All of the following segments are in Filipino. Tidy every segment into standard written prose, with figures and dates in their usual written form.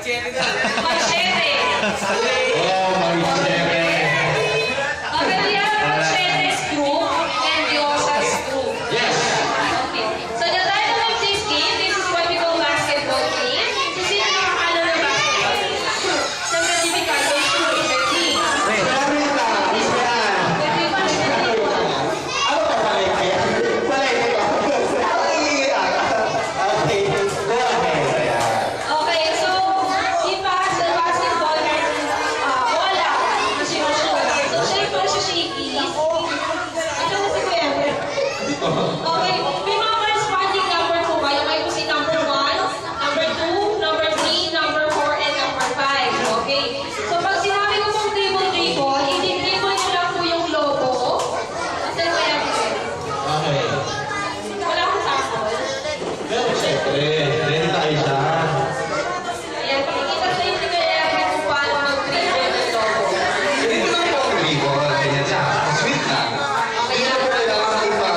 Machete. Oh, machete. Okay, we have machete screw and Diyosa screw. Yes. Okay. So the title of this game, this is what we call basketball game. So sino nakakala ng basketball? Siyempre, difficult to shoot in the team. Maraming ka. Isa yan. Pwede ba siya dito? Ano ka palay kaya? Palay kaya. Okay. Go ahead. Ayan. Okay, so he passed the basketball wala na sinushoot. So syempre siya shaky. Ito na si Kuya. Okay, may mga corresponding number po kayo. May po si number 1, number 2, number 3, number 4, and number 5. Okay? So pag sinabi ko pong dribble, hindi dribble nyo lang po yung logo. Kasi Kuya, Okay. wala akong sample. Pero syempre, ready tayo siya. Ayan, pakikita sa inyo Kuya kung paano mag-dribble ng logo. Hindi ko lang po ang ribbon. Ganyan siya. Sweet lang. Hindi na po kailangan iba.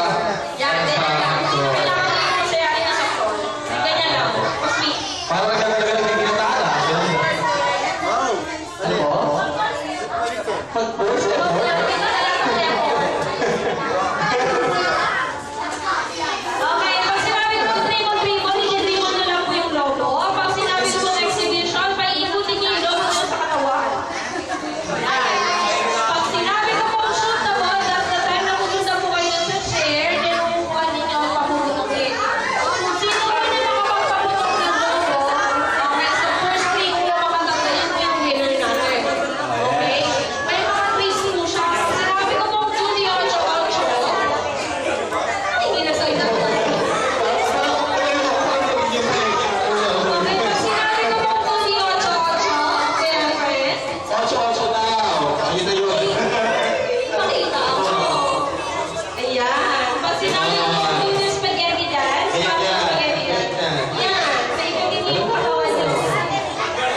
Yan, ganyan lang. Hindi na kailangan ko masayahin na sa floor. Ganyan lang. Mas sweet. Parang nagkagalagal ng pinatala. Wow. Ano po? Pag-post? Okay, pag sinabi ko pong dribble, hindi dribble na lang po yung logo. Pag sinabi ko pong exhibition, paiikutin niyo yung logo nyo sa katawan. Yan. Pag sinabi ko pong shoot the ball, that's the time na pupunta po kayo dun sa chair, then upuan ninyo ang papuputukin. Kung sino po na nakapagpaputok ng logo, okay, so first three kung makakatanggal, yun po yung winner natin. Okay? May mga twist po siya. Pag sinabi ko pong 2-8-8, hindi na sa'yo na po. Okay, pag sinabi ko pong 2-8-8, kaya friend, 8-8 daw. Ayun na yun. makita ako. Ayan. Pag sinabi ko pong yung spaghetti dance, Ayan paano yan. spaghetti dance? Ayan. Yan. Paikutin niyo yung katawan niyo.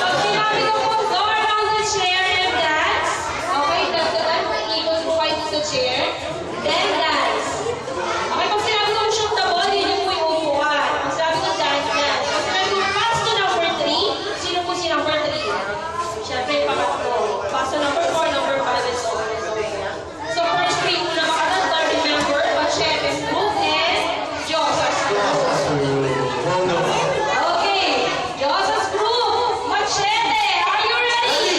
Pag sinabi ko pong go around the chair and dance, okay, that's the time kung ikot po kayo sa chair, then dance. Okay, pag sinabi ko shoot the ball, yun yung po yung upuan. Pag sinabi ko dance, dance. Pag sinabi ko pass to number 3, sino po si number 3? Siyempre, yung pangatlo. Pass to number 4, number 5, and so on and so on. So, first three po na makatanda, remember, machete screw and Diyosa screw. Oh, no. Okay, Diyosa screw, machete, are you ready?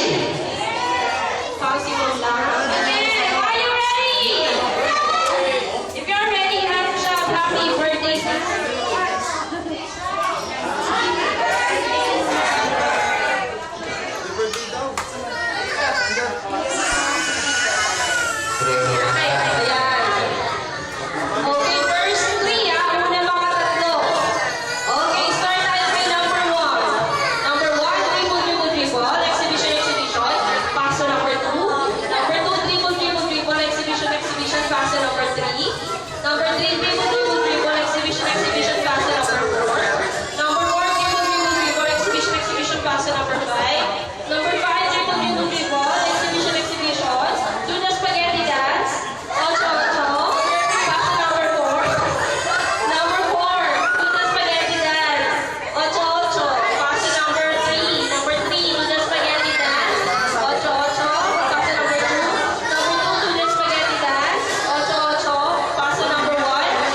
Possible lang. Okay, are you ready? If you're ready, have shout happy birthday. Okay, ayan. Okay, first three, una mga tatlo. Okay, start tayo kay number 1. Number 1, dribble, exhibition, paso number 2. Number 2, dribble, exhibition, paso number 3. Number 3, dribble, exhibition, paso number 4. Number 4, dribble, exhibition, paso number 5. Number 5, dribble, exhibition, do the spaghetti dance. 8-8, paso number 4. Number 4, do the spaghetti dance. 8-8, paso number 3. Number 3, do the spaghetti dance. 8-8, paso number 2. Number 2, do the spaghetti dance. 8-8, paso number 1.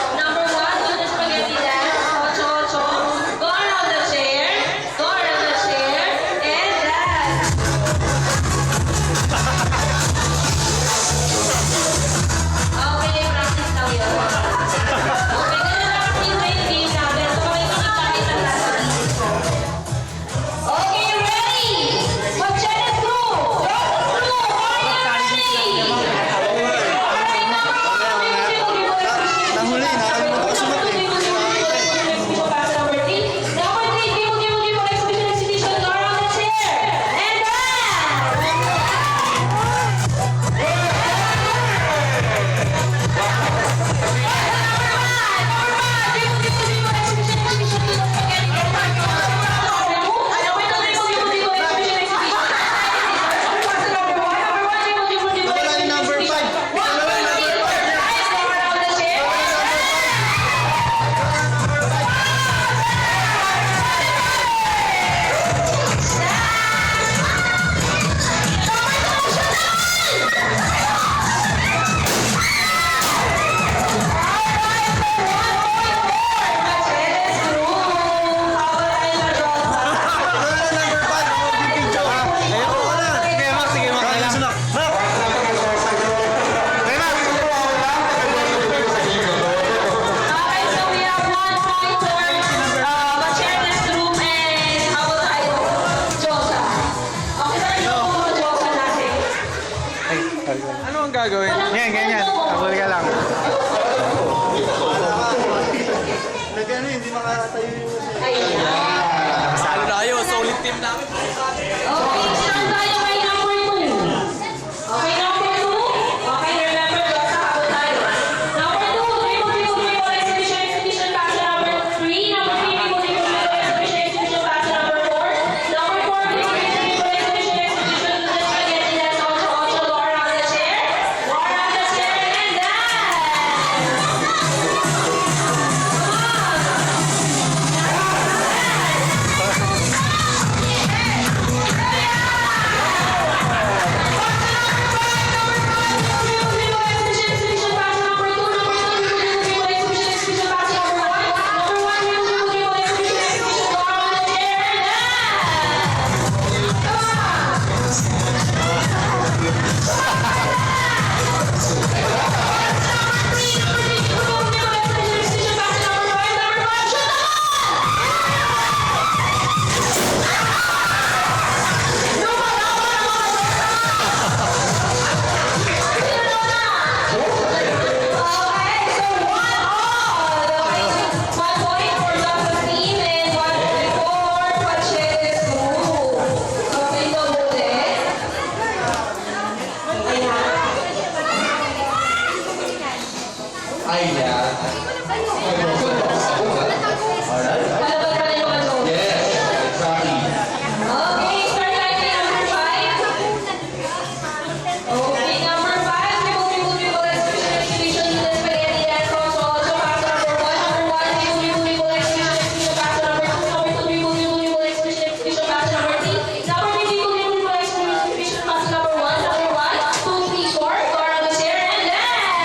Ayan. Alright. Palabas ka na yung mga joke. Yes, exactly. Okay, start tayo kay number 5. Okay, number 5. Triple exhibition dito sa spaghetti dance console. So, pass number 1. Number 1, triple exhibition. Pass number 2. Number 2, triple exhibition. Pass number 3. Number 3, triple exhibition. Pass number 1. Number 1, 2, 3, 4. Go around the chair and dance!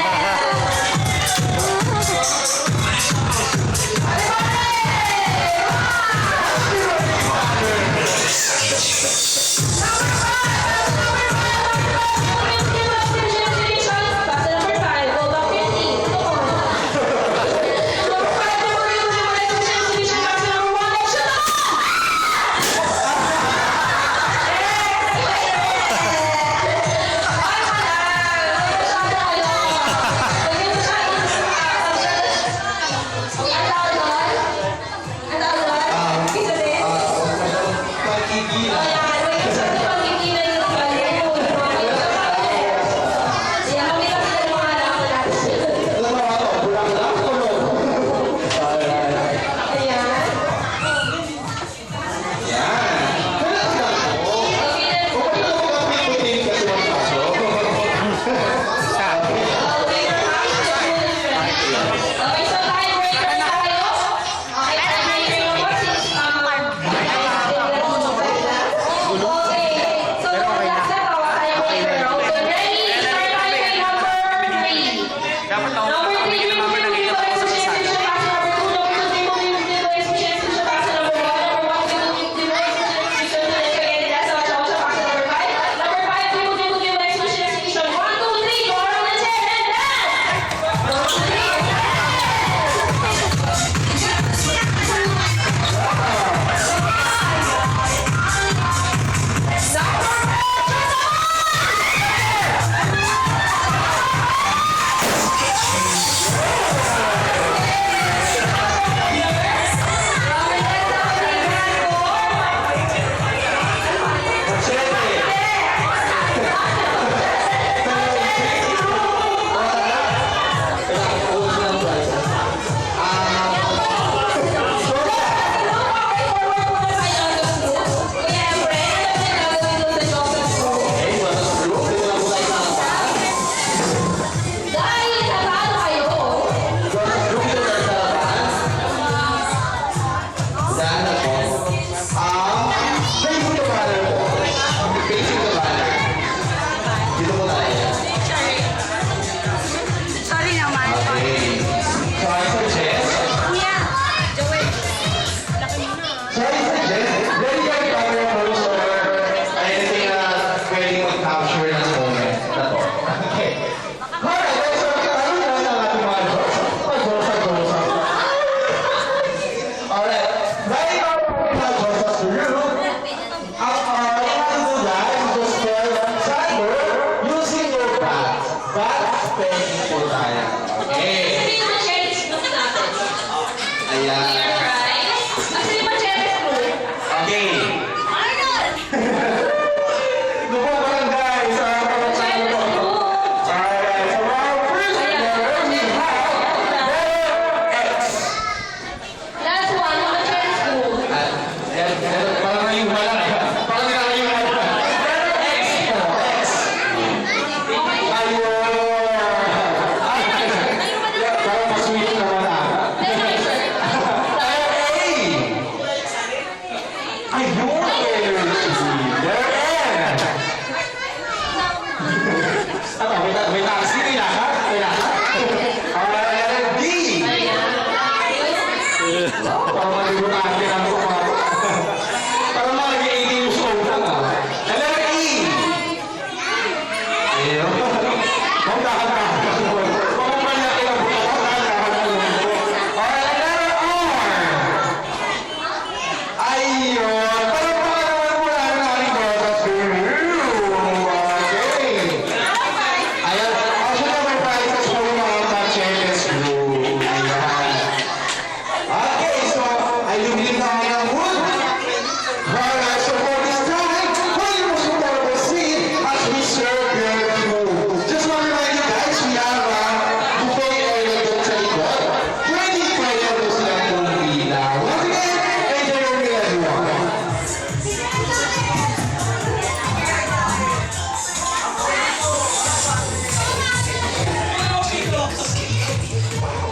Ayan.